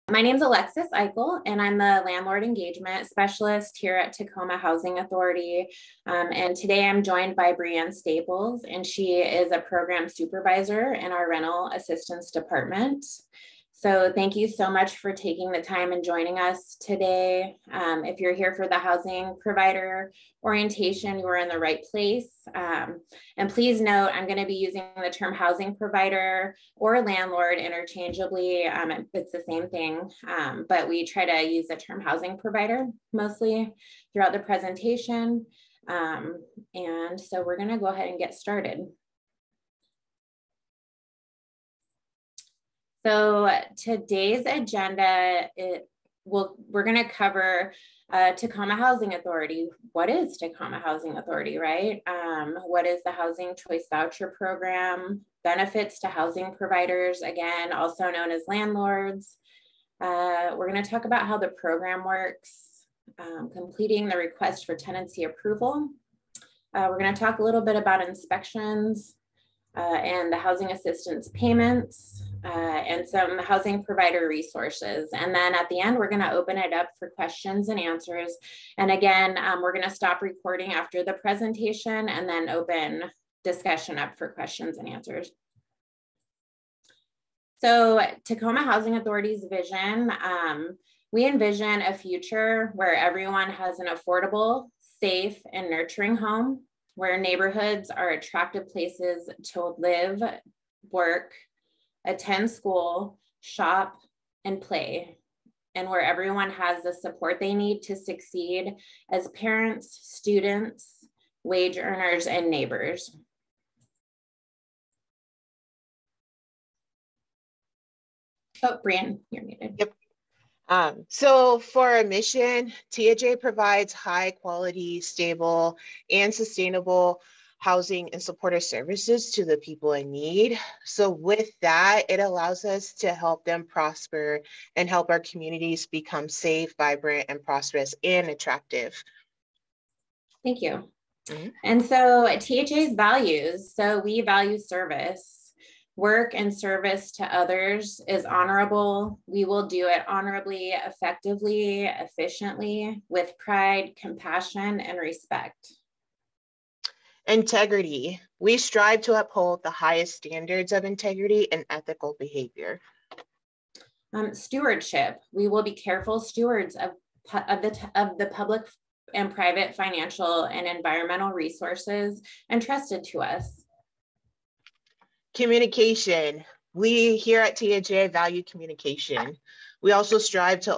My name is Alexis Eichel, and I'm the Landlord Engagement Specialist here at Tacoma Housing Authority. And today I'm joined by Brianne Staples, and she is a program supervisor in our Rental Assistance Department. So thank you so much for taking the time and joining us today. If you're here for the housing provider orientation, you are in the right place. And please note, I'm going to be using the term housing provider or landlord interchangeably. It's the same thing, but we try to use the term housing provider mostly throughout the presentation. And so we're going to go ahead and get started. So today's agenda, we're going to cover Tacoma Housing Authority. What is Tacoma Housing Authority, right? What is the Housing Choice Voucher Program? Benefits to housing providers, again, also known as landlords. We're going to talk about how the program works, completing the request for tenancy approval. We're going to talk a little bit about inspections and the housing assistance payments. And some housing provider resources. And then at the end, we're going to open it up for questions and answers. And again, we're going to stop recording after the presentation and then open discussion up for questions and answers. So Tacoma Housing Authority's vision, we envision a future where everyone has an affordable, safe, and nurturing home, where neighborhoods are attractive places to live, work, attend school, shop, and play, and where everyone has the support they need to succeed as parents, students, wage earners, and neighbors. Oh, Brianne, you're muted. Yep. So for our mission, THA provides high quality, stable, and sustainable housing and supportive services to the people in need. So with that, it allows us to help them prosper and help our communities become safe, vibrant, and prosperous and attractive. Thank you. And so THA's values, so we value service. Work and service to others is honorable. We will do it honorably, effectively, efficiently, with pride, compassion, and respect. Integrity. We strive to uphold the highest standards of integrity and ethical behavior. Stewardship. We will be careful stewards of the public and private financial and environmental resources entrusted to us. Communication. We here at THA value communication. We also strive to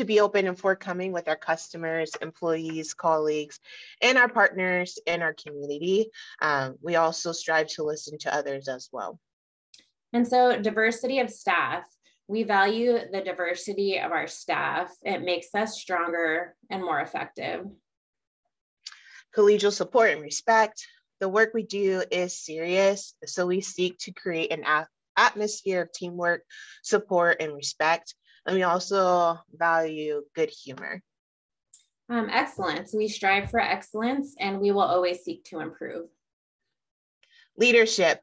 be open and forthcoming with our customers, employees, colleagues, and our partners in our community. We also strive to listen to others as well. And so diversity of staff. We value the diversity of our staff. It makes us stronger and more effective. Collegial support and respect. The work we do is serious, so we seek to create an atmosphere of teamwork, support, and respect. And we also value good humor. Excellence. We strive for excellence, and we will always seek to improve. Leadership.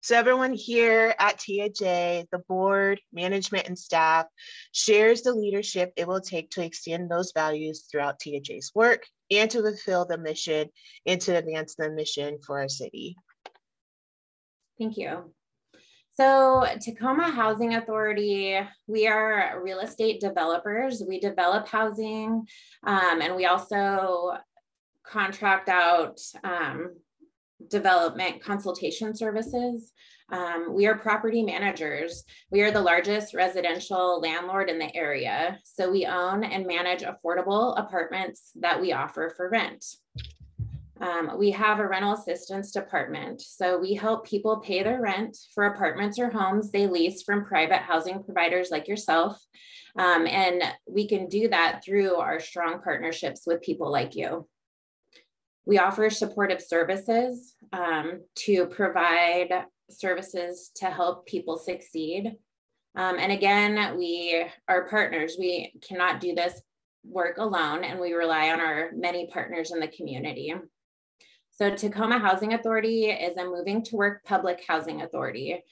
So everyone here at THA, the board, management, and staff shares the leadership it will take to extend those values throughout THA's work and to fulfill the mission and to advance the mission for our city. Thank you. So Tacoma Housing Authority, we are real estate developers. We develop housing, and we also contract out development consultation services. We are property managers. We are the largest residential landlord in the area. So we own and manage affordable apartments that we offer for rent. We have a rental assistance department. So we help people pay their rent for apartments or homes they lease from private housing providers like yourself. And we can do that through our strong partnerships with people like you. We offer supportive services to provide services to help people succeed. And again, we are partners. We cannot do this work alone, and we rely on our many partners in the community. So Tacoma Housing Authority is a moving to work public housing authority.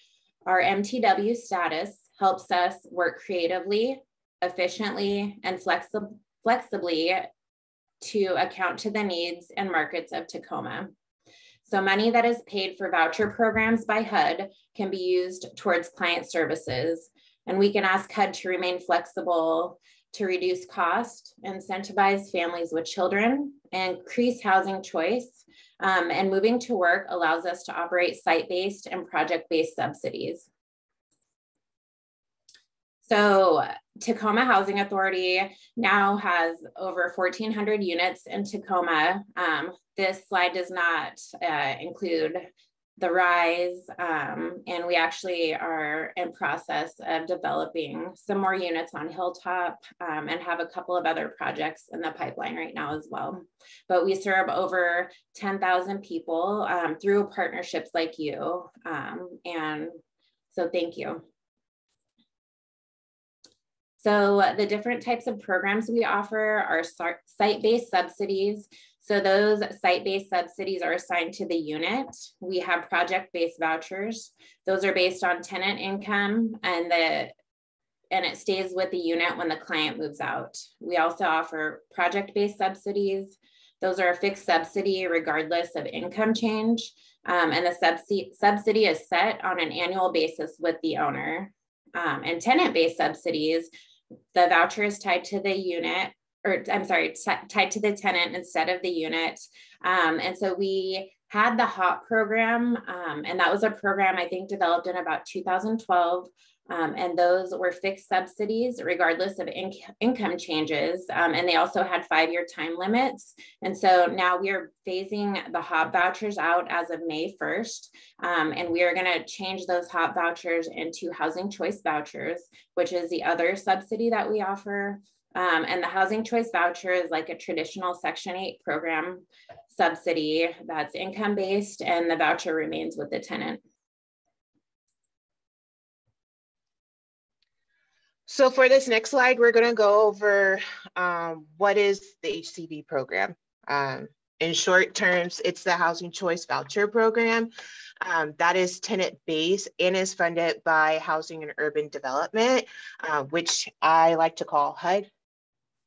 Our MTW status helps us work creatively, efficiently, and flexibly to account to the needs and markets of Tacoma. So money that is paid for voucher programs by HUD can be used towards client services. And we can ask HUD to remain flexible to reduce cost, incentivize families with children, and increase housing choice. And moving to work allows us to operate site-based and project-based subsidies. So Tacoma Housing Authority now has over 1,400 units in Tacoma. This slide does not include the rise, and we actually are in process of developing some more units on Hilltop and have a couple of other projects in the pipeline right now as well. But we serve over 10,000 people through partnerships like you, and so thank you. So the different types of programs we offer are site-based subsidies. So those site-based subsidies are assigned to the unit. We have project-based vouchers. Those are based on tenant income and it stays with the unit when the client moves out. We also offer project-based subsidies. Those are a fixed subsidy regardless of income change. And the subsidy is set on an annual basis with the owner. And tenant-based subsidies, the voucher is tied to the unit, or I'm sorry, tied to the tenant instead of the unit. And so we had the HOP program, and that was a program I think developed in about 2012. And those were fixed subsidies regardless of income changes. And they also had 5-year time limits. And so now we are phasing the HOP vouchers out as of May 1st. And we are gonna change those HOP vouchers into housing choice vouchers, which is the other subsidy that we offer. And the housing choice voucher is like a traditional Section 8 program subsidy that's income-based, and the voucher remains with the tenant. So for this next slide, we're going to go over what is the HCV program. In short terms, it's the Housing Choice Voucher Program that is tenant-based and is funded by Housing and Urban Development, which I like to call HUD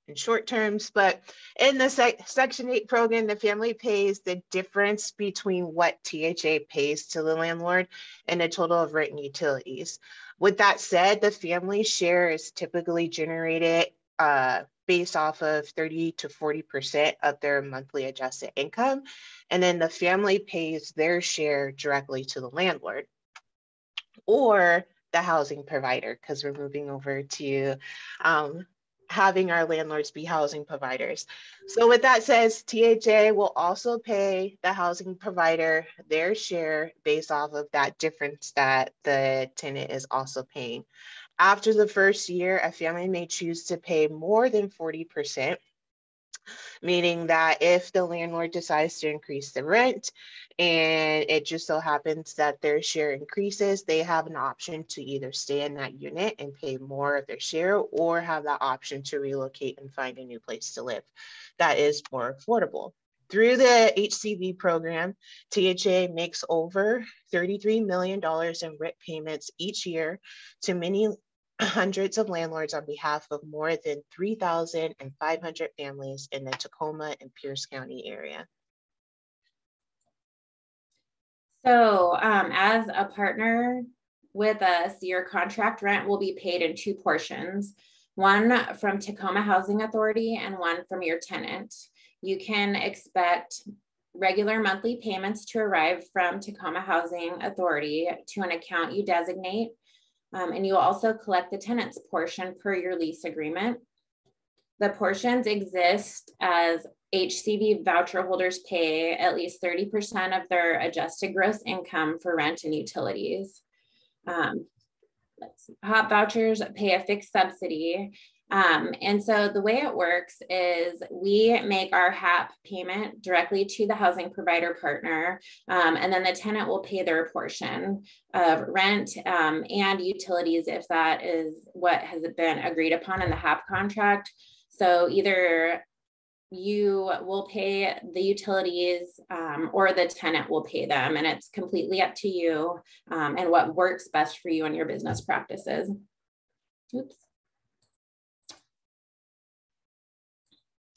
in short terms. But in the Section 8 program, the family pays the difference between what THA pays to the landlord and the total of rent and utilities. With that said, the family share is typically generated based off of 30 to 40% of their monthly adjusted income. And then the family pays their share directly to the landlord or the housing provider, because we're moving over to having our landlords be housing providers. So with that says, THA will also pay the housing provider their share based off of that difference that the tenant is also paying. After the first year, a family may choose to pay more than 40%, meaning that if the landlord decides to increase the rent and it just so happens that their share increases, they have an option to either stay in that unit and pay more of their share, or have that option to relocate and find a new place to live that is more affordable. Through the HCV program, THA makes over $33 million in rent payments each year to many hundreds of landlords on behalf of more than 3,500 families in the Tacoma and Pierce County area. So as a partner with us, your contract rent will be paid in 2 portions, one from Tacoma Housing Authority and one from your tenant. You can expect regular monthly payments to arrive from Tacoma Housing Authority to an account you designate. And you will also collect the tenant's portion per your lease agreement. The portions exist as HCV voucher holders pay at least 30% of their adjusted gross income for rent and utilities. HOP vouchers pay a fixed subsidy. And so the way it works is we make our HAP payment directly to the housing provider partner, and then the tenant will pay their portion of rent and utilities if that is what has been agreed upon in the HAP contract. So either you will pay the utilities or the tenant will pay them, and it's completely up to you and what works best for you and your business practices. Oops.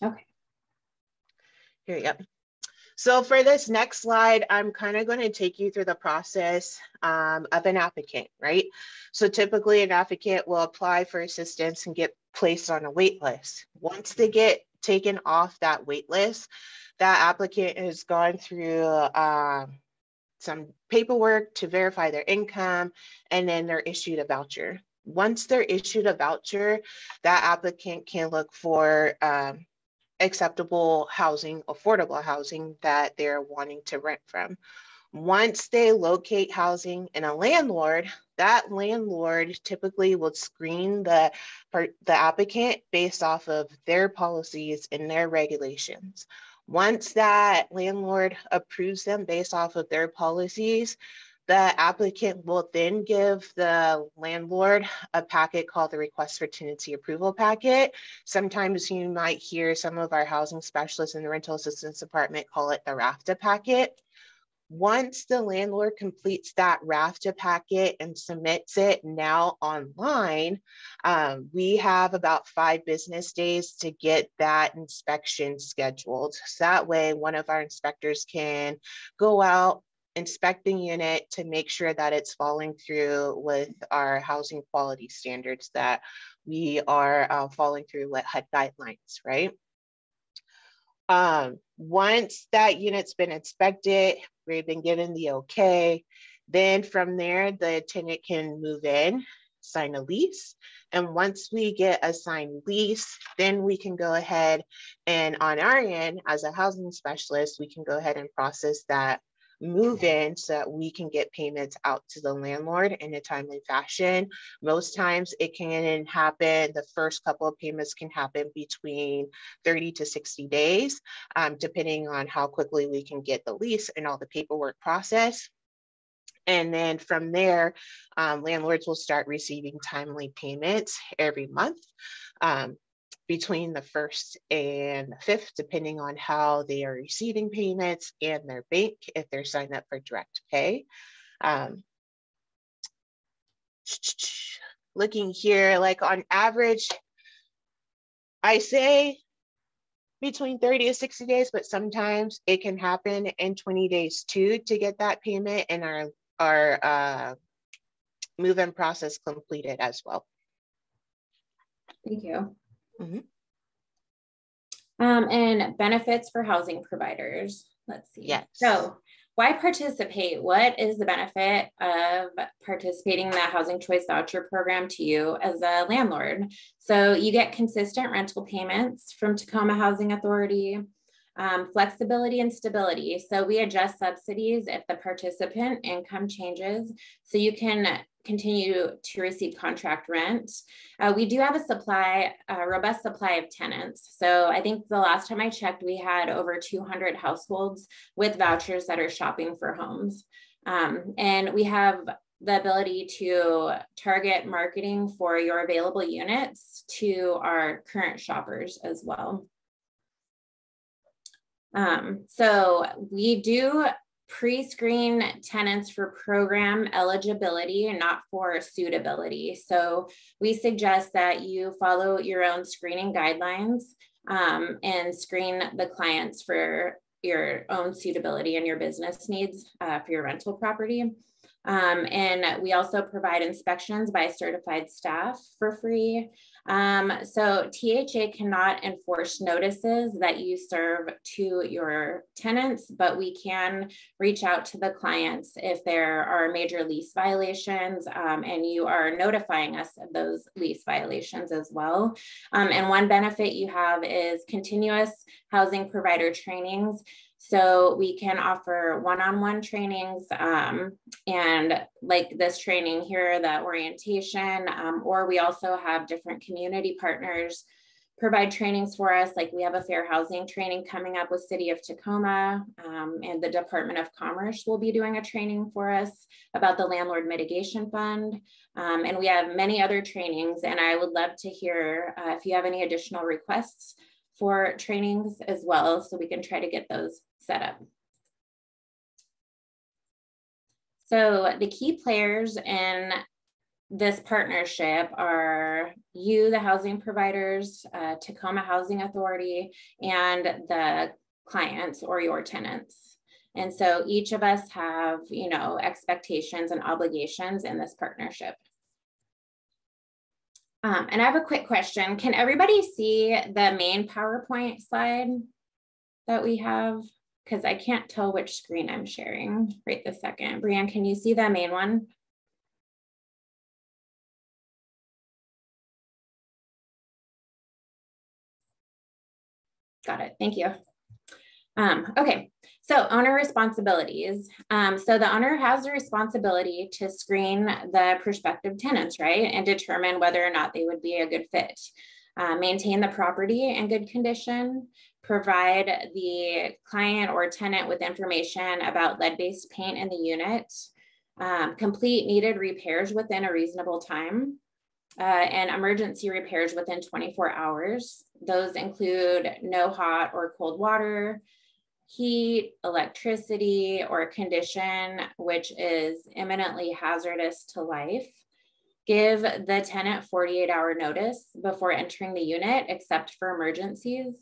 Okay. Here you go. So for this next slide, I'm kind of going to take you through the process of an applicant, right? So typically an applicant will apply for assistance and get placed on a wait list. Once they get taken off that wait list, that applicant has gone through some paperwork to verify their income, and then they're issued a voucher. Once they're issued a voucher, that applicant can look for acceptable housing, affordable housing that they're wanting to rent from. Once they locate housing in a landlord, that landlord typically will screen the applicant based off of their policies and their regulations. Once that landlord approves them based off of their policies, the applicant will then give the landlord a packet called the Request for Tenancy Approval Packet. Sometimes you might hear some of our housing specialists in the Rental Assistance Department call it the RAFTA packet. Once the landlord completes that RAFTA packet and submits it now online, we have about 5 business days to get that inspection scheduled. So that way, one of our inspectors can go out, inspect the unit to make sure that it's falling through with our housing quality standards, that we are following through with HUD guidelines, right? Once that unit's been inspected, we've been given the okay, then from there, the tenant can move in, sign a lease. And once we get a signed lease, then we can go ahead and on our end, as a housing specialist, we can go ahead and process that move in so that we can get payments out to the landlord in a timely fashion. Most times it can happen, the first couple of payments can happen between 30 to 60 days, depending on how quickly we can get the lease and all the paperwork processed. And then from there, landlords will start receiving timely payments every month. Between the 1st and 5th, depending on how they are receiving payments and their bank, if they're signed up for direct pay. Looking here, like on average, I say between 30 to 60 days, but sometimes it can happen in 20 days too to get that payment and our move-in process completed as well. Thank you. Mm-hmm. And benefits for housing providers. Let's see. Yes. So why participate? What is the benefit of participating in the Housing Choice Voucher Program to you as a landlord? So you get consistent rental payments from Tacoma Housing Authority, flexibility and stability. So we adjust subsidies if the participant income changes, so you can continue to receive contract rent. We do have a robust supply of tenants. So I think the last time I checked, we had over 200 households with vouchers that are shopping for homes. And we have the ability to target marketing for your available units to our current shoppers as well. So we do pre-screen tenants for program eligibility and not for suitability. So we suggest that you follow your own screening guidelines and screen the clients for your own suitability and your business needs for your rental property. And we also provide inspections by certified staff for free. So THA cannot enforce notices that you serve to your tenants, but we can reach out to the clients if there are major lease violations, and you are notifying us of those lease violations as well. And one benefit you have is continuous housing provider trainings. So we can offer one-on-one trainings and like this training here, the orientation, or we also have different community partners provide trainings for us. Like we have a fair housing training coming up with City of Tacoma, and the Department of Commerce will be doing a training for us about the Landlord Mitigation Fund. And we have many other trainings, and I would love to hear if you have any additional requests for trainings as well, so we can try to get those set up. So the key players in this partnership are you, the housing providers, Tacoma Housing Authority, and the clients or your tenants. And so each of us have, you know, expectations and obligations in this partnership. And I have a quick question. Can everybody see the main PowerPoint slide that we have? Because I can't tell which screen I'm sharing right this second. Brianne, can you see the main one? Got it. Thank you. Okay, so owner responsibilities. So the owner has the responsibility to screen the prospective tenants, right? And determine whether or not they would be a good fit. Maintain the property in good condition, provide the client or tenant with information about lead-based paint in the unit, complete needed repairs within a reasonable time, and emergency repairs within 24 hours. Those include no hot or cold water, heat, electricity, or a condition which is imminently hazardous to life. Give the tenant 48-hour notice before entering the unit, except for emergencies.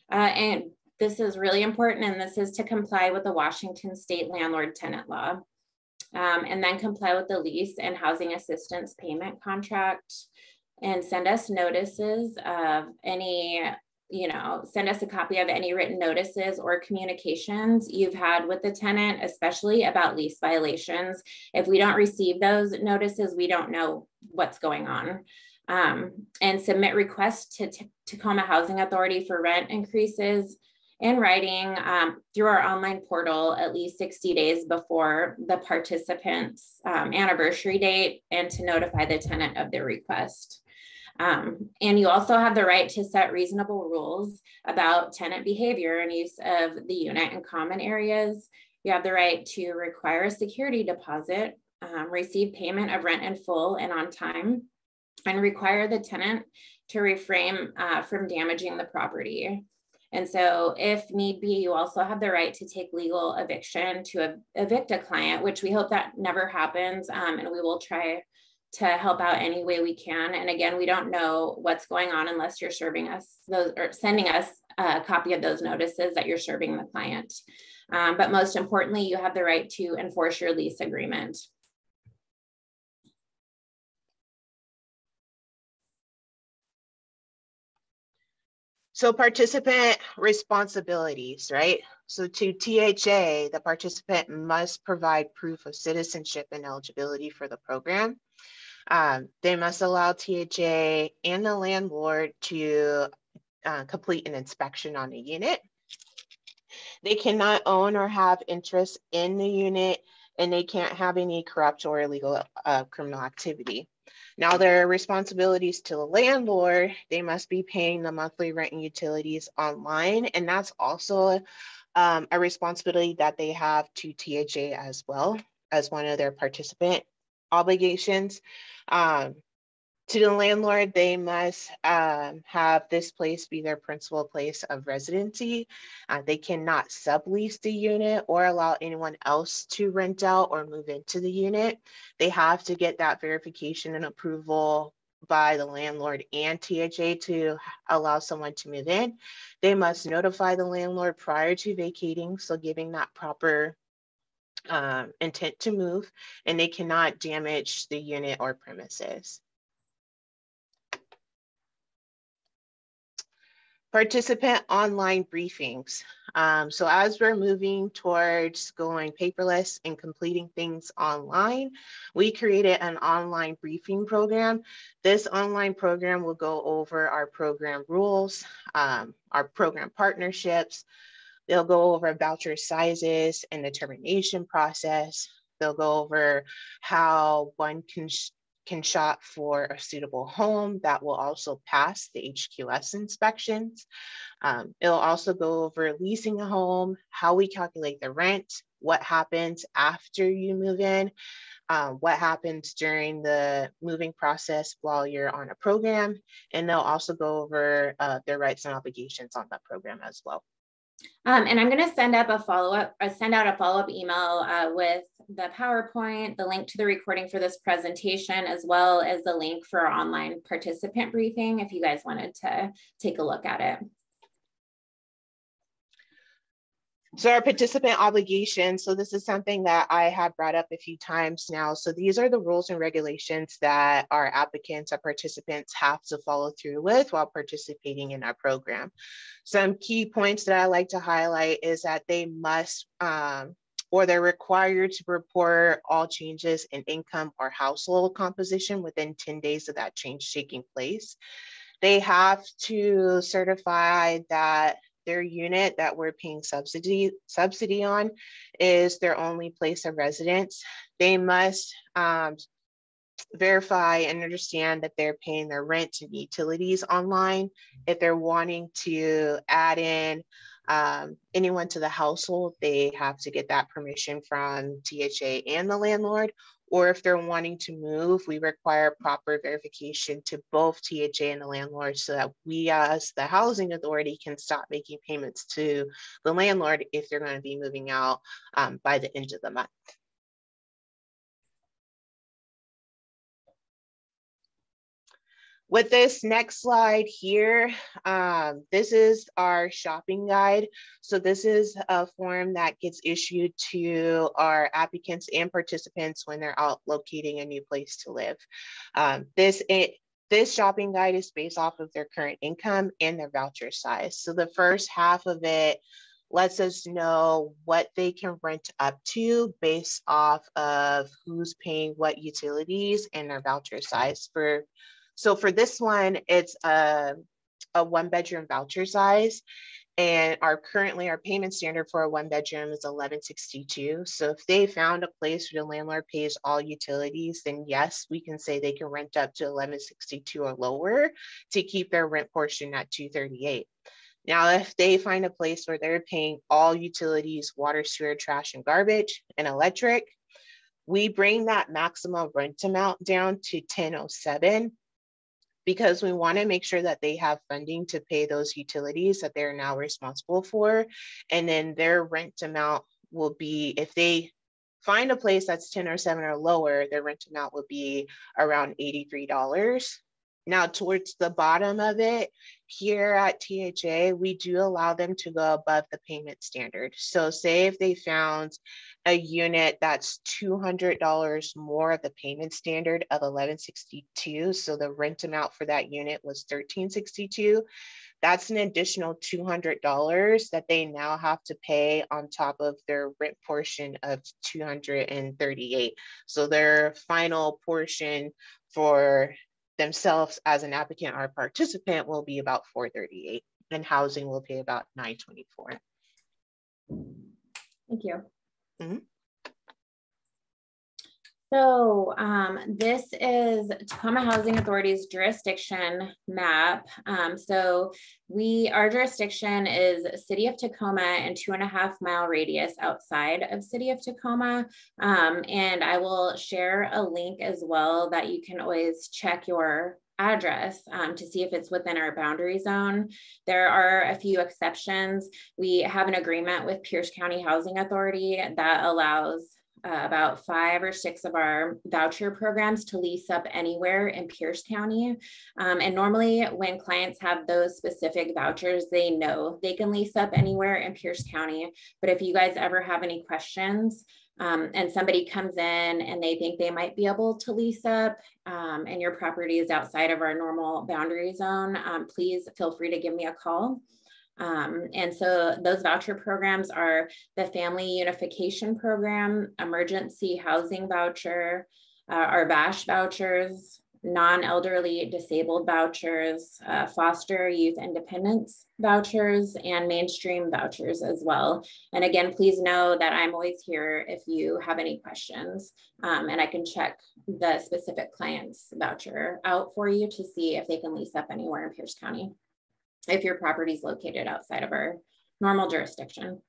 And this is really important, and this is to comply with the Washington State Landlord Tenant Law. And then comply with the lease and housing assistance payment contract, and send us notices of any, you know, send us a copy of any written notices or communications you've had with the tenant, especially about lease violations. If we don't receive those notices, we don't know what's going on. And submit requests to Tacoma Housing Authority for rent increases in writing through our online portal at least 60 days before the participant's anniversary date, and to notify the tenant of their request. And you also have the right to set reasonable rules about tenant behavior and use of the unit in common areas. You have the right to require a security deposit, receive payment of rent in full and on time, and require the tenant to refrain from damaging the property. And so if need be, you also have the right to take legal eviction to evict a client, which we hope that never happens. And we will try to help out any way we can. And again, we don't know what's going on unless you're serving us those or sending us a copy of those notices that you're serving the client. But most importantly, you have the right to enforce your lease agreement. So participant responsibilities, right? So to THA, the participant must provide proof of citizenship and eligibility for the program. They must allow THA and the landlord to complete an inspection on the unit. They cannot own or have interest in the unit, and they can't have any corrupt or illegal criminal activity. Now, their responsibilities to the landlord, they must be paying the monthly rent and utilities online, and that's also a responsibility that they have to THA as well as one of their participant obligations. To the landlord, they must have this place be their principal place of residency. They cannot sublease the unit or allow anyone else to rent out or move into the unit. They have to get that verification and approval by the landlord and THA to allow someone to move in. They must notify the landlord prior to vacating, so giving that proper intent to move, and they cannot damage the unit or premises. Participant online briefings. So as we're moving towards going paperless and completing things online, we created an online briefing program. This online program will go over our program rules, our program partnerships. They'll go over voucher sizes and the termination process. They'll go over how one can shop for a suitable home that will also pass the HQS inspections. It'll also go over leasing a home, how we calculate the rent, what happens after you move in, what happens during the moving process while you're on a program, and they'll also go over their rights and obligations on that program as well. And I'm going to send out a follow-up email with the PowerPoint, the link to the recording for this presentation, as well as the link for our online participant briefing if you guys wanted to take a look at it. So our participant obligations, so this is something that I have brought up a few times now. So these are the rules and regulations that our applicants, our participants have to follow through with while participating in our program. Some key points that I like to highlight is that they must, or they're required to report all changes in income or household composition within 10 days of that change taking place. They have to certify that their unit that we're paying subsidy on is their only place of residence. They must verify and understand that they're paying their rent and utilities online. If they're wanting to add in anyone to the household, they have to get that permission from THA and the landlord. Or if they're wanting to move, we require proper verification to both THA and the landlord so that we as the housing authority can stop making payments to the landlord if they're going to be moving out by the end of the month. With this next slide here, this is our shopping guide. So this is a form that gets issued to our applicants and participants when they're out locating a new place to live. This shopping guide is based off of their current income and their voucher size. So the first half of it lets us know what they can rent up to based off of who's paying what utilities and their voucher size. So for this one, it's a 1-bedroom voucher size, and currently our payment standard for a 1-bedroom is $1,162. So if they found a place where the landlord pays all utilities, then yes, we can say they can rent up to $1,162 or lower to keep their rent portion at $238. Now, if they find a place where they're paying all utilities, water, sewer, trash, and garbage, and electric, we bring that maximum rent amount down to $1,007. Because we want to make sure that they have funding to pay those utilities that they're now responsible for. And then their rent amount will be, if they find a place that's 10 or 7 or lower, their rent amount will be around $83. Now, towards the bottom of it, here at THA, we do allow them to go above the payment standard. So say if they found a unit that's $200 more of the payment standard of $1,162, so the rent amount for that unit was $1,362, that's an additional $200 that they now have to pay on top of their rent portion of $238. So their final portion for themselves as an applicant or participant will be about $438, and housing will pay about $924. Thank you. Mm-hmm. So this is Tacoma Housing Authority's jurisdiction map. Our jurisdiction is City of Tacoma and 2.5 mile radius outside of City of Tacoma. And I will share a link as well that you can always check your address to see if it's within our boundary zone. There are a few exceptions. We have an agreement with Pierce County Housing Authority that allows about 5 or 6 of our voucher programs to lease up anywhere in Pierce County. And normally when clients have those specific vouchers, they know they can lease up anywhere in Pierce County. But if you guys ever have any questions and somebody comes in and they think they might be able to lease up and your property is outside of our normal boundary zone, please feel free to give me a call. And so those voucher programs are the Family Unification Program, Emergency Housing Voucher, our VASH vouchers, non-elderly disabled vouchers, foster youth independence vouchers, and mainstream vouchers as well. And again, please know that I'm always here if you have any questions, and I can check the specific client's voucher out for you to see if they can lease up anywhere in Pierce County, if your property is located outside of our normal jurisdiction.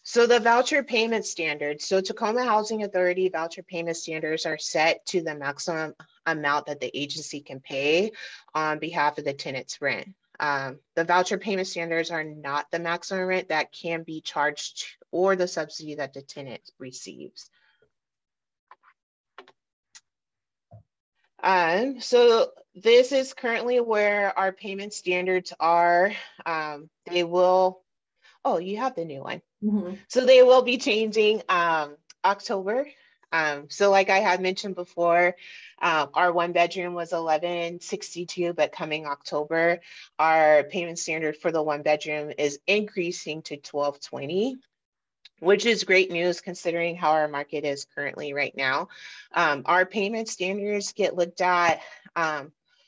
So the voucher payment standards, so Tacoma Housing Authority voucher payment standards are set to the maximum amount that the agency can pay on behalf of the tenant's rent. The voucher payment standards are not the maximum rent that can be charged or the subsidy that the tenant receives. So this is currently where our payment standards are. They will, oh, you have the new one. Mm-hmm. So they will be changing October. So like I had mentioned before, our 1-bedroom was $1,162, but coming October, our payment standard for the 1-bedroom is increasing to $1,220. Which is great news considering how our market is currently right now. Our payment standards get looked at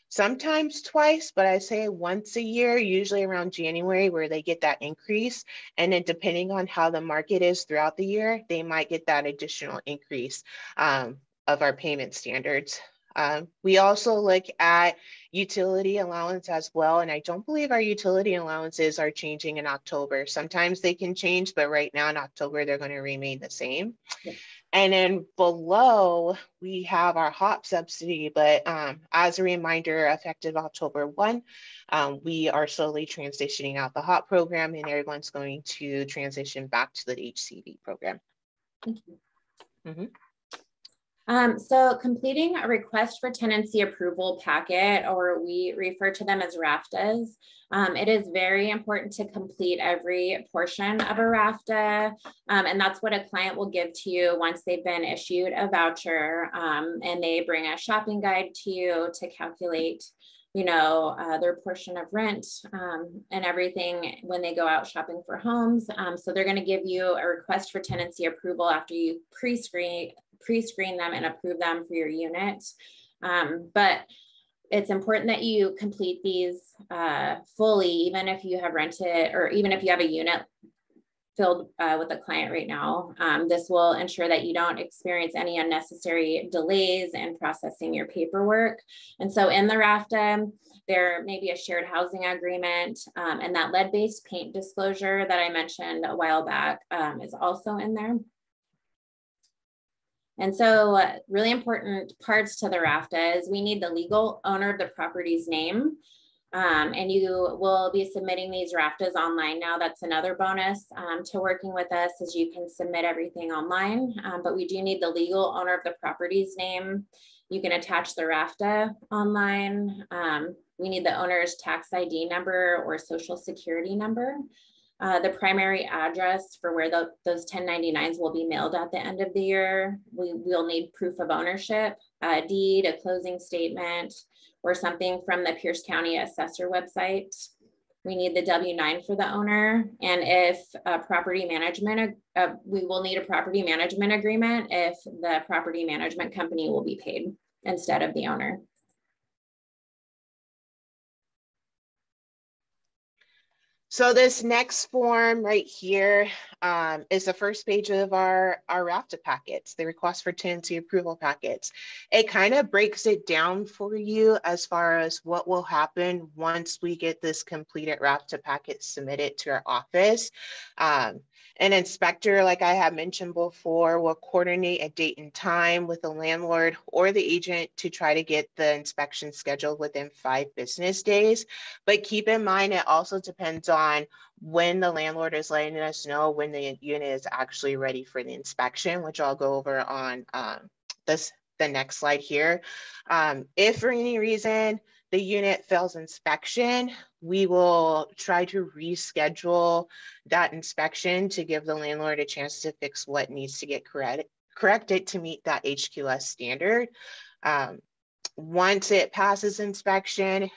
sometimes twice, but I say once a year, usually around January, where they get that increase. And then depending on how the market is throughout the year, they might get that additional increase of our payment standards. We also look at utility allowance as well. And I don't believe our utility allowances are changing in October. Sometimes they can change, but right now in October, they're going to remain the same. Yeah. And then below, we have our HOP subsidy. But as a reminder, effective October 1, we are slowly transitioning out the HOP program, and everyone's going to transition back to the HCD program. Thank you. Mm-hmm. So completing a request for tenancy approval packet, or we refer to them as RAFTAs, it is very important to complete every portion of a RAFTA, and that's what a client will give to you once they've been issued a voucher, and they bring a shopping guide to you to calculate, you know, their portion of rent and everything when they go out shopping for homes. So they're going to give you a request for tenancy approval after you pre-screen them and approve them for your unit. But it's important that you complete these fully, even if you have rented or even if you have a unit filled with a client right now. This will ensure that you don't experience any unnecessary delays in processing your paperwork. And so in the RAFTA, there may be a shared housing agreement, and that lead-based paint disclosure that I mentioned a while back is also in there. And so really important parts to the RAFTA is we need the legal owner of the property's name. And you will be submitting these RAFTAs online now. That's another bonus to working with us, is you can submit everything online, but we do need the legal owner of the property's name. You can attach the RAFTA online. We need the owner's tax ID number or social security number. The primary address for where those 1099s will be mailed at the end of the year. We'll need proof of ownership, a deed, a closing statement, or something from the Pierce County Assessor website. We need the W-9 for the owner. And if property management, we will need a property management agreement if the property management company will be paid instead of the owner. So this next form right here is the first page of our RAFTA packets, the request for tenancy approval packets. It kind of breaks it down for you as far as what will happen once we get this completed RAFTA packet submitted to our office. An inspector, like I have mentioned before, will coordinate a date and time with the landlord or the agent to try to get the inspection scheduled within 5 business days. But keep in mind, it also depends on when the landlord is letting us know when the unit is actually ready for the inspection, which I'll go over on the next slide here. If for any reason the unit fails inspection, we will try to reschedule that inspection to give the landlord a chance to fix what needs to get corrected to meet that HQS standard. Once it passes inspection,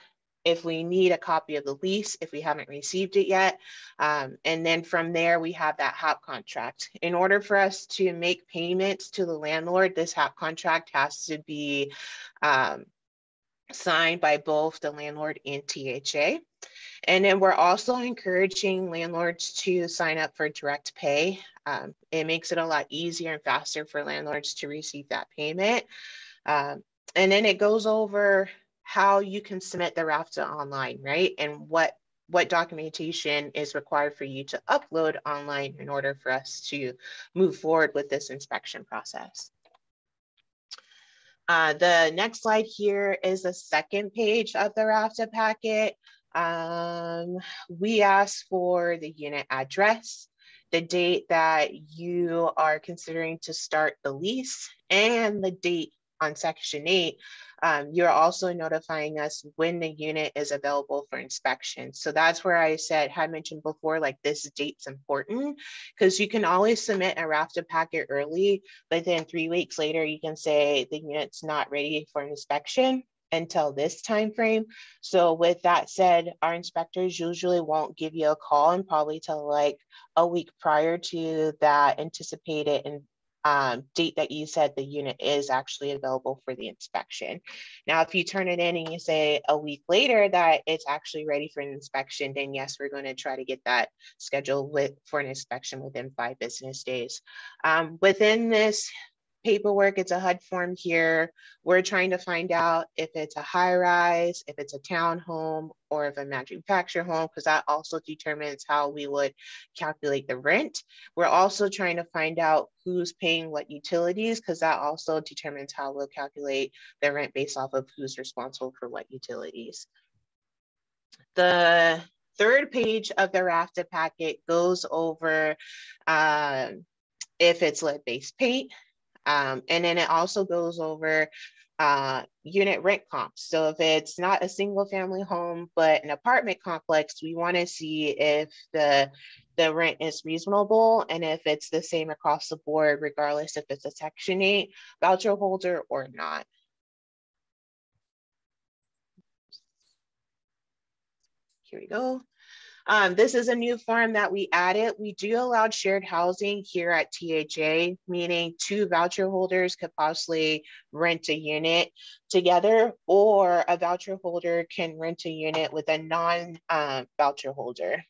if we need a copy of the lease, if we haven't received it yet, and then from there we have that HOP contract. In order for us to make payments to the landlord, this HOP contract has to be signed by both the landlord and THA. And then we're also encouraging landlords to sign up for direct pay. It makes it a lot easier and faster for landlords to receive that payment. And then it goes over how you can submit the RAFTA online, right? And what documentation is required for you to upload online in order for us to move forward with this inspection process. The next slide here is the second page of the RAFTA packet. We ask for the unit address, the date that you are considering to start the lease, and the date on Section 8. You're also notifying us when the unit is available for inspection. So that's where I had mentioned before, like this date's important, because you can always submit a RAFTA packet early, but then 3 weeks later, you can say the unit's not ready for inspection until this time frame. So with that said, our inspectors usually won't give you a call and probably till like a week prior to that anticipated date that you said the unit is actually available for the inspection. Now, if you turn it in and you say a week later that it's actually ready for an inspection, then yes, we're going to try to get that scheduled for an inspection within 5 business days. Within this paperwork, it's a HUD form here. We're trying to find out if it's a high rise, if it's a townhome, or if a manufactured home, because that also determines how we would calculate the rent. We're also trying to find out who's paying what utilities, because that also determines how we'll calculate the rent based off of who's responsible for what utilities. The third page of the RAFTA packet goes over if it's lead-based paint. And then it also goes over unit rent comps. So if it's not a single family home, but an apartment complex, we want to see if the rent is reasonable and if it's the same across the board, regardless if it's a Section 8 voucher holder or not. Here we go. This is a new form that we added. We do allow shared housing here at THA, meaning 2 voucher holders could possibly rent a unit together, or a voucher holder can rent a unit with a non-voucher holder.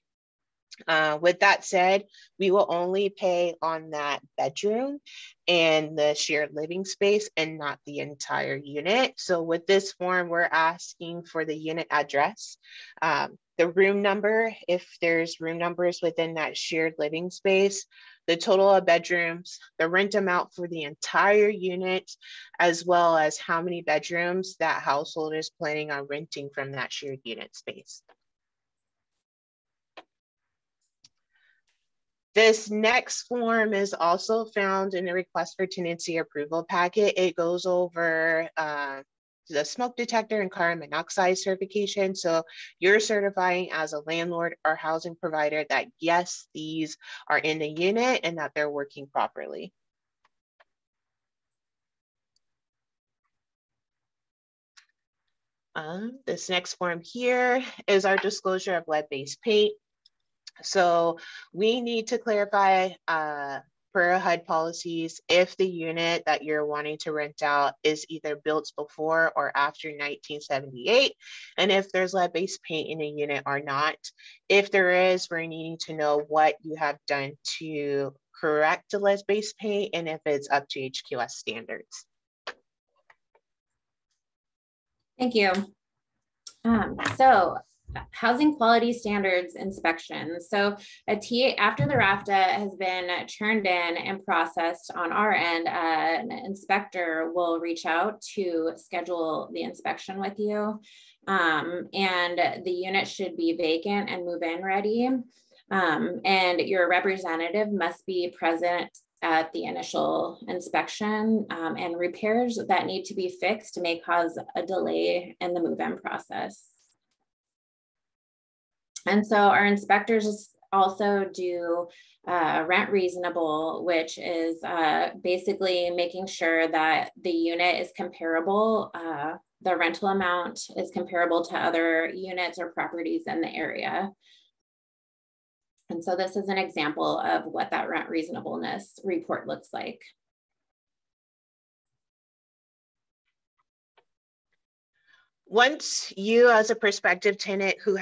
With that said, we will only pay on that bedroom and the shared living space and not the entire unit. So with this form, we're asking for the unit address, the room number, if there's room numbers within that shared living space, the total of bedrooms, the rent amount for the entire unit, as well as how many bedrooms that household is planning on renting from that shared unit space. This next form is also found in the request for tenancy approval packet. It goes over the smoke detector and carbon monoxide certification. So you're certifying as a landlord or housing provider that yes, these are in the unit and that they're working properly. This next form here is our disclosure of lead-based paint. So we need to clarify per HUD policies if the unit that you're wanting to rent out is either built before or after 1978, and if there's lead-based paint in a unit or not. If there is, we're needing to know what you have done to correct the lead-based paint and if it's up to HQS standards. Thank you. So housing quality standards inspection. So after the RAFTA has been turned in and processed on our end, an inspector will reach out to schedule the inspection with you. And the unit should be vacant and move-in ready. And your representative must be present at the initial inspection, and repairs that need to be fixed may cause a delay in the move-in process. And so our inspectors also do rent reasonable, which is basically making sure that the unit is comparable, the rental amount is comparable to other units or properties in the area. And so this is an example of what that rent reasonableness report looks like. Once you as a prospective tenant who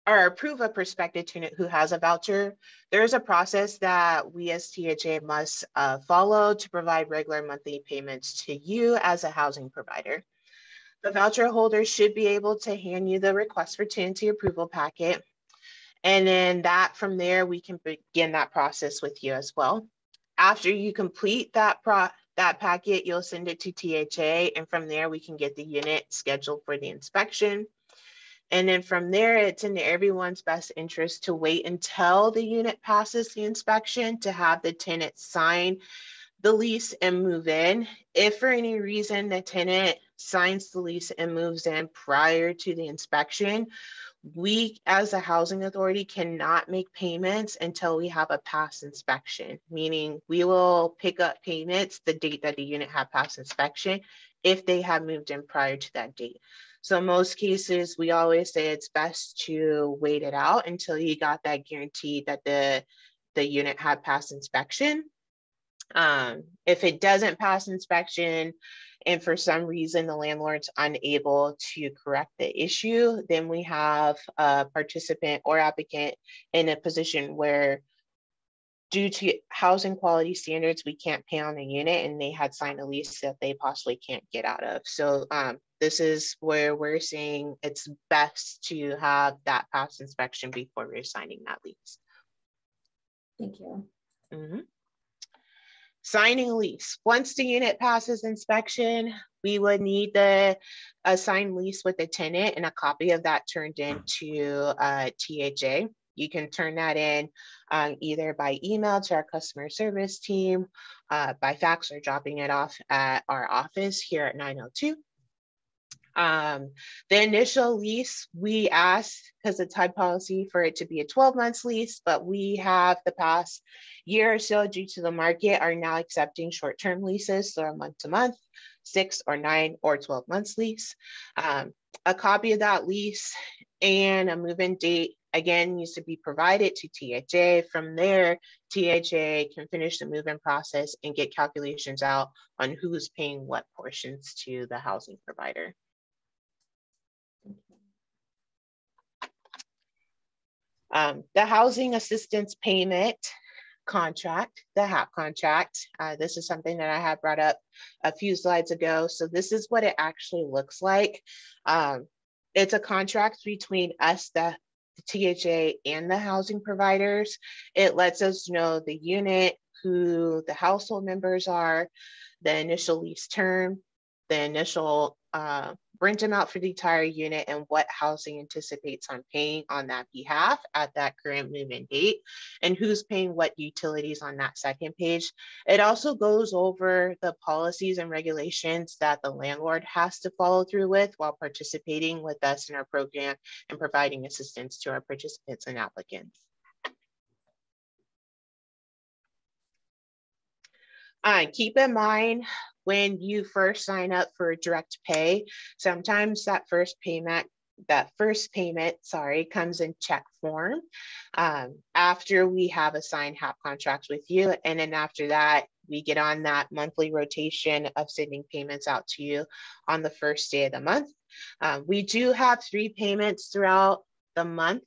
or approve a prospective tenant who has a voucher, there's a process that we as THA must follow to provide regular monthly payments to you as a housing provider. The voucher holder should be able to hand you the request for tenancy approval packet. And then from there, we can begin that process with you as well. After you complete that packet, you'll send it to THA, and from there we can get the unit scheduled for the inspection. And then from there, it's in everyone's best interest to wait until the unit passes the inspection to have the tenant sign the lease and move in. If for any reason the tenant signs the lease and moves in prior to the inspection, we as a housing authority cannot make payments until we have a past inspection, meaning we will pick up payments the date that the unit had past inspection if they have moved in prior to that date. So in most cases, we always say it's best to wait it out until you got that guarantee that the unit had passed inspection. If it doesn't pass inspection and for some reason the landlord's unable to correct the issue, then we have a participant or applicant in a position where due to housing quality standards, we can't pay on the unit and they had signed a lease that they possibly can't get out of. So this is where we're saying it's best to have that past inspection before we're signing that lease. Thank you. Mm-hmm. Signing a lease. Once the unit passes inspection, we would need the signed lease with the tenant and a copy of that turned into THA. You can turn that in either by email to our customer service team, by fax, or dropping it off at our office here at 902. The initial lease, we asked, because it's HUD policy, for it to be a 12-month lease, but we have the past year or so, due to the market, are now accepting short-term leases, so a month-to-month, 6 or 9 or 12 months lease. A copy of that lease and a move-in date, again, needs to be provided to THA. From there, THA can finish the move-in process and get calculations out on who's paying what portions to the housing provider. The housing assistance payment contract, the HAP contract. This is something that I had brought up a few slides ago. So this is what it actually looks like. It's a contract between us, the THA, and the housing providers. It lets us know the unit, who the household members are, the initial lease term, the initial rent amount for the entire unit, and what housing anticipates on paying on that behalf at that current move-in date, and who's paying what utilities on that second page. It also goes over the policies and regulations that the landlord has to follow through with while participating with us in our program and providing assistance to our participants and applicants. Keep in mind, when you first sign up for direct pay, sometimes that first payment, comes in check form after we have a signed HAP contract with you. And then after that, we get on that monthly rotation of sending payments out to you on the first day of the month. We do have 3 payments throughout the month.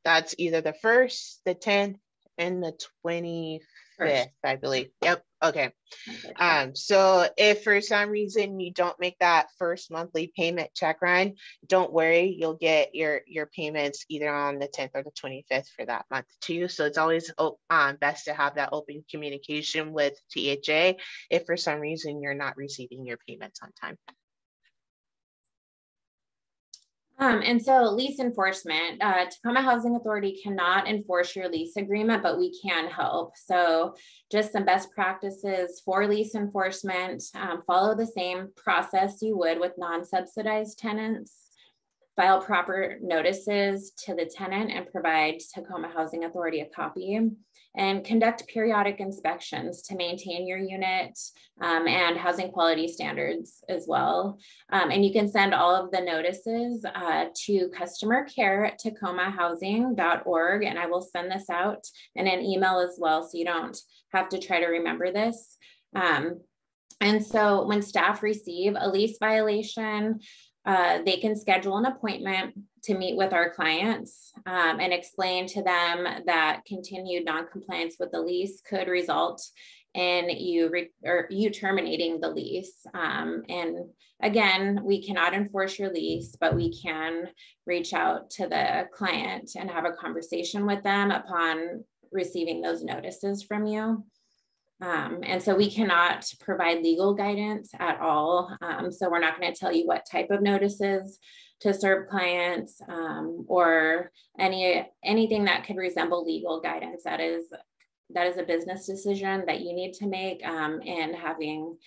That's either the 1st, the 10th, and the 25th, I believe. Yep. Okay. So if for some reason you don't make that first monthly payment check run, don't worry, you'll get your payments either on the 10th or the 25th for that month too. So it's always best to have that open communication with THA if for some reason you're not receiving your payments on time. And so lease enforcement, Tacoma Housing Authority cannot enforce your lease agreement, but we can help. So just some best practices for lease enforcement: follow the same process you would with non-subsidized tenants. File proper notices to the tenant and provide Tacoma Housing Authority a copy, and conduct periodic inspections to maintain your unit and housing quality standards as well. And you can send all of the notices to customercare@tacomahousing.org, and I will send this out in an email as well, so you don't have to try to remember this. And so when staff receive a lease violation, they can schedule an appointment to meet with our clients and explain to them that continued non-compliance with the lease could result in you terminating the lease. And again, we cannot enforce your lease, but we can reach out to the client and have a conversation with them upon receiving those notices from you. And so we cannot provide legal guidance at all. So we're not going to tell you what type of notices to serve clients or anything that could resemble legal guidance. That is a business decision that you need to make, and having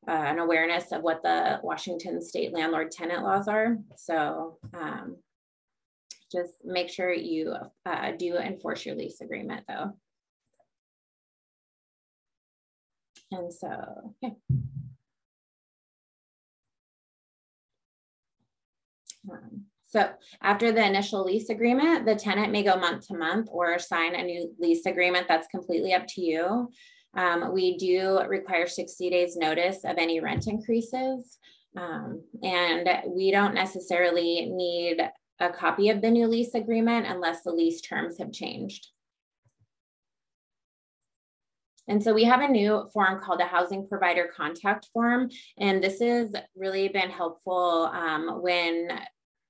an awareness of what the Washington state landlord tenant laws are. So just make sure you do enforce your lease agreement though. And so, yeah. So after the initial lease agreement, the tenant may go month to month or sign a new lease agreement. That's completely up to you. We do require 60 days notice of any rent increases. And we don't necessarily need a copy of the new lease agreement unless the lease terms have changed. And so we have a new form called a housing provider contact form. And this has really been helpful when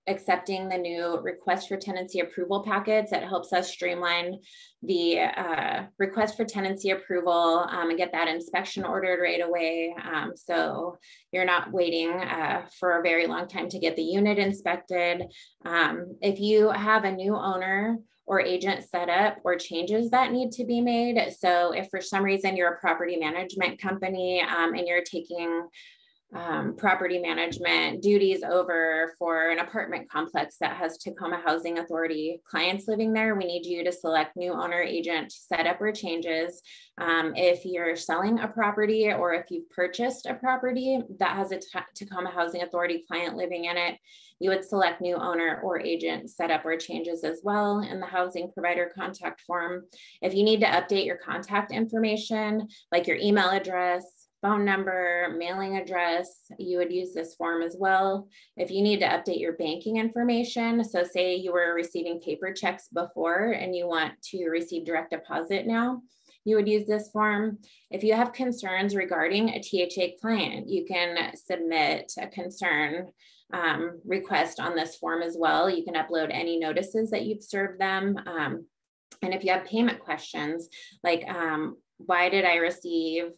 accepting the new request for tenancy approval packets. It helps us streamline the request for tenancy approval and get that inspection ordered right away. So you're not waiting for a very long time to get the unit inspected. If you have a new owner or agent set up or changes that need to be made. So if for some reason you're a property management company and you're taking property management duties over for an apartment complex that has Tacoma Housing Authority clients living there, we need you to select new owner agent setup or changes. If you're selling a property or if you've purchased a property that has a Tacoma Housing Authority client living in it, you would select new owner or agent setup or changes as well in the housing provider contact form. If you need to update your contact information, like your email address, phone number, mailing address, you would use this form as well. If you need to update your banking information, so say you were receiving paper checks before and you want to receive direct deposit now, you would use this form. If you have concerns regarding a THA client, you can submit a concern request on this form as well. You can upload any notices that you've served them. And if you have payment questions, like why did I receive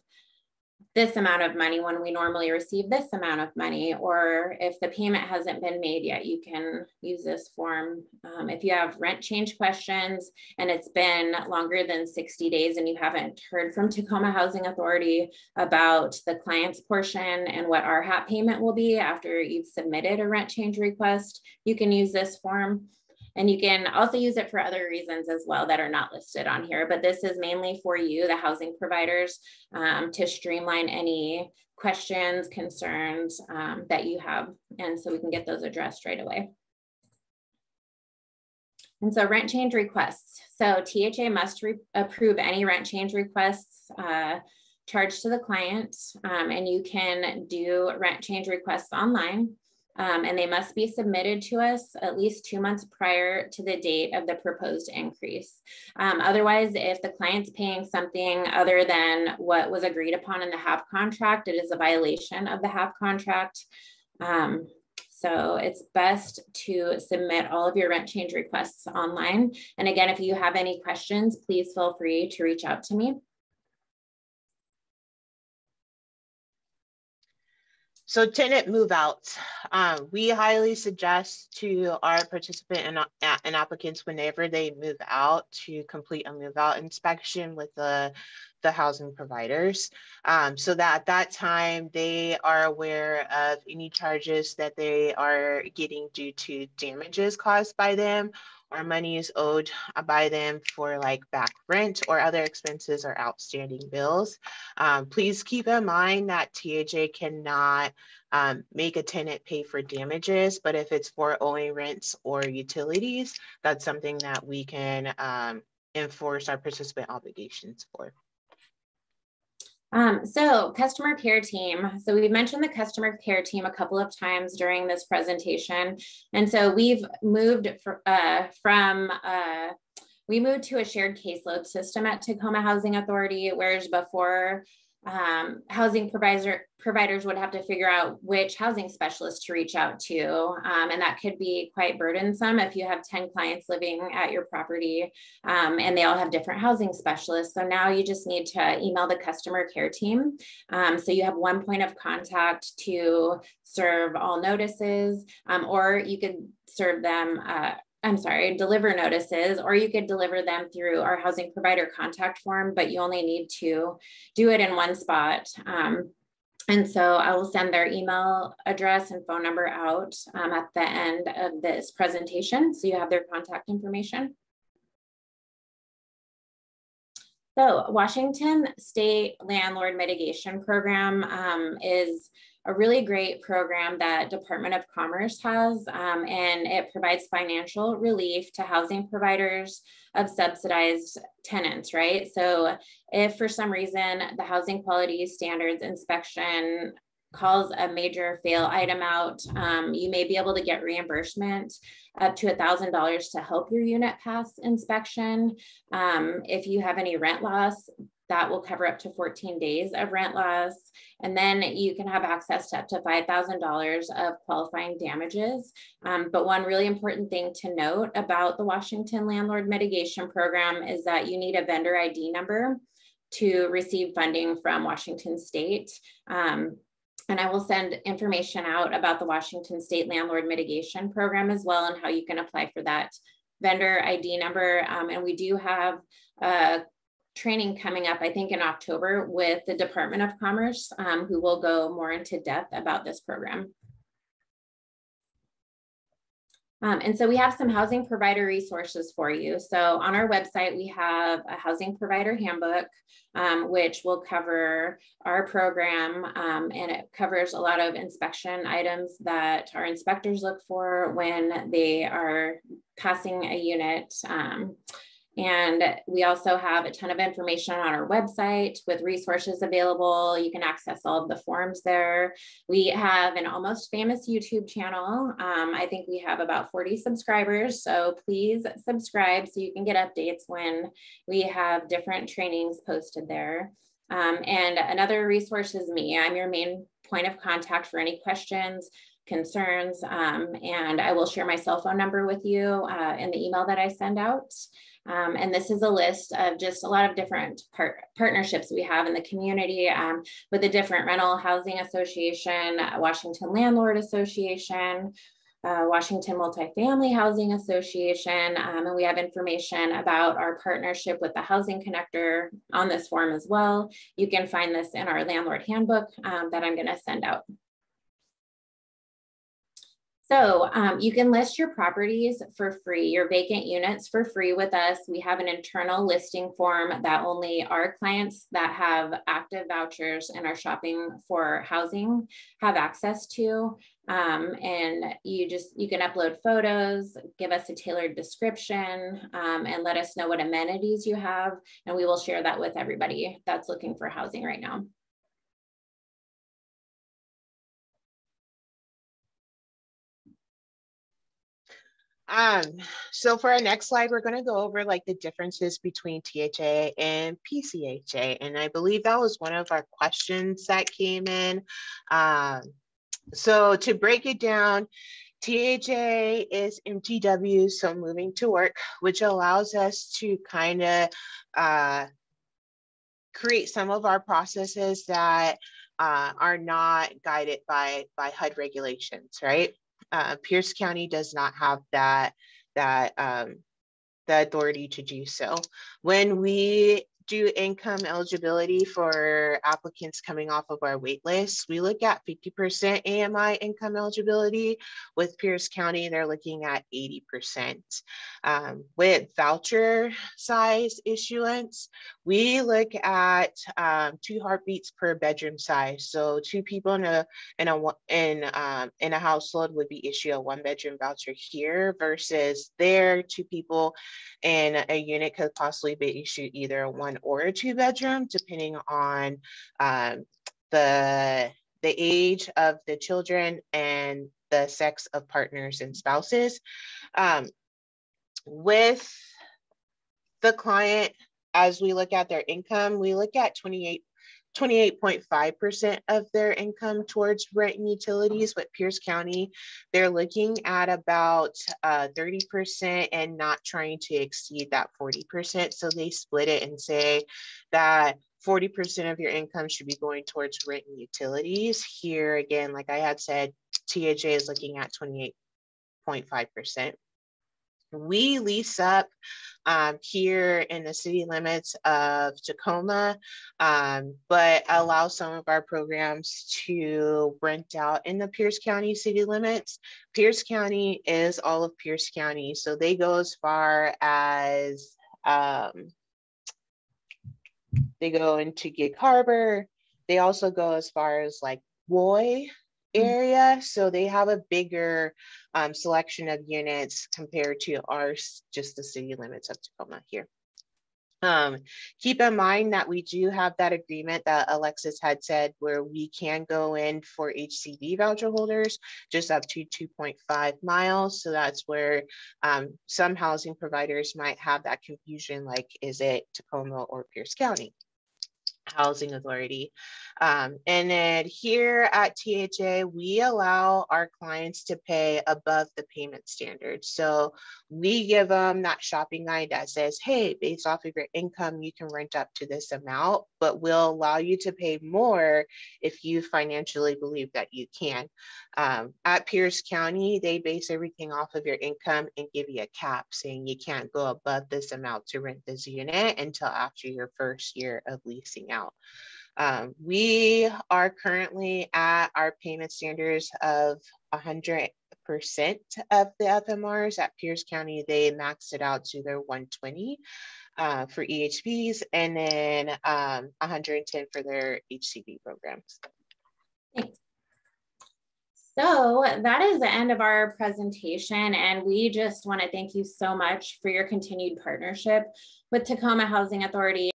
this amount of money when we normally receive this amount of money, or if the payment hasn't been made yet, you can use this form. If you have rent change questions and it's been longer than 60 days and you haven't heard from Tacoma Housing Authority about the client's portion and what our HAP payment will be after you've submitted a rent change request, you can use this form. And you can also use it for other reasons as well that are not listed on here, but this is mainly for you, the housing providers, to streamline any questions, concerns that you have. And so we can get those addressed right away. And so rent change requests. So THA must approve any rent change requests charged to the client, and you can do rent change requests online. And they must be submitted to us at least 2 months prior to the date of the proposed increase. Otherwise, if the client's paying something other than what was agreed upon in the HAP contract, it is a violation of the HAP contract. So it's best to submit all of your rent change requests online. And again, if you have any questions, please feel free to reach out to me. So tenant move-outs, we highly suggest to our participant and applicants whenever they move out to complete a move-out inspection with the housing providers, so that at that time they are aware of any charges that they are getting due to damages caused by them, or money is owed by them for like back rent or other expenses or outstanding bills. Please keep in mind that THA cannot make a tenant pay for damages, but if it's for owing rents or utilities, that's something that we can enforce our participant obligations for. So customer care team. So we've mentioned the customer care team a couple of times during this presentation. And so we've moved we moved to a shared caseload system at Tacoma Housing Authority, whereas before housing providers would have to figure out which housing specialist to reach out to. And that could be quite burdensome if you have 10 clients living at your property and they all have different housing specialists. So now you just need to email the customer care team. So you have one point of contact to serve all notices, or you could serve them deliver notices, or you could deliver them through our housing provider contact form, but you only need to do it in one spot. And so I will send their email address and phone number out at the end of this presentation, so you have their contact information. So Washington State Landlord Mitigation Program is a really great program that Department of Commerce has, and it provides financial relief to housing providers of subsidized tenants, right? So if for some reason the housing quality standards inspection calls a major fail item out, you may be able to get reimbursement up to $1,000 to help your unit pass inspection. If you have any rent loss, that will cover up to 14 days of rent loss. And then you can have access to up to $5,000 of qualifying damages. But one really important thing to note about the Washington Landlord Mitigation Program is that you need a vendor ID number to receive funding from Washington State. And I will send information out about the Washington State Landlord Mitigation Program as well, and how you can apply for that vendor ID number. And we do have training coming up, I think in October, with the Department of Commerce, who will go more into depth about this program. And so we have some housing provider resources for you. So on our website, we have a housing provider handbook, which will cover our program, and it covers a lot of inspection items that our inspectors look for when they are passing a unit. And we also have a ton of information on our website with resources available. You can access all of the forms there. We have an Almost Famous YouTube channel. I think we have about 40 subscribers. So please subscribe so you can get updates when we have different trainings posted there. And another resource is me. I'm your main point of contact for any questions, concerns, and I will share my cell phone number with you in the email that I send out. And this is a list of just a lot of different partnerships we have in the community with the different rental housing association, Washington Landlord Association, Washington Multifamily Housing Association, and we have information about our partnership with the Housing Connector on this form as well. You can find this in our landlord handbook that I'm going to send out. So you can list your properties for free, your vacant units for free with us. We have an internal listing form that only our clients that have active vouchers and are shopping for housing have access to. And you can upload photos, give us a tailored description, and let us know what amenities you have. And we will share that with everybody that's looking for housing right now. So for our next slide, we're going to go over like the differences between THA and PCHA. And I believe that was one of our questions that came in. So to break it down, THA is MTW, so moving to work, which allows us to kind of create some of our processes that are not guided by HUD regulations, right? Pierce County does not have the authority to do so. When we do income eligibility for applicants coming off of our wait list, we look at 50% AMI income eligibility. With Pierce County, they're looking at 80%. With voucher size issuance, we look at 2 heartbeats per bedroom size. So 2 people in a household would be issued a 1-bedroom voucher here, versus there 2 people in a unit could possibly be issued either a 1 or a 2-bedroom, depending on the age of the children and the sex of partners and spouses. With the client, as we look at their income, we look at 28.5% of their income towards rent and utilities. With Pierce County, they're looking at about 30% and not trying to exceed that 40%. So they split it and say that 40% of your income should be going towards rent and utilities. Here again, like I had said, THA is looking at 28.5%. We lease up here in the city limits of Tacoma, but allow some of our programs to rent out in the Pierce County city limits. Pierce County is all of Pierce County, so they go as far as they go into Gig Harbor. They also go as far as like Roy area. So they have a bigger selection of units compared to ours, just the city limits of Tacoma here. Keep in mind that we do have that agreement that Alexis had said where we can go in for HCV voucher holders just up to 2.5 miles. So that's where some housing providers might have that confusion, like, is it Tacoma or Pierce County Housing Authority? And then here at THA, we allow our clients to pay above the payment standard. So we give them that shopping guide that says, hey, based off of your income, you can rent up to this amount, but we'll allow you to pay more if you financially believe that you can. At Pierce County, they base everything off of your income and give you a cap saying you can't go above this amount to rent this unit until after your first year of leasing out. We are currently at our payment standards of 100% of the FMRs. At Pierce County, they maxed it out to their 120 for EHPs, and then 110 for their HCV programs. Thanks. So that is the end of our presentation, and we just want to thank you so much for your continued partnership with Tacoma Housing Authority.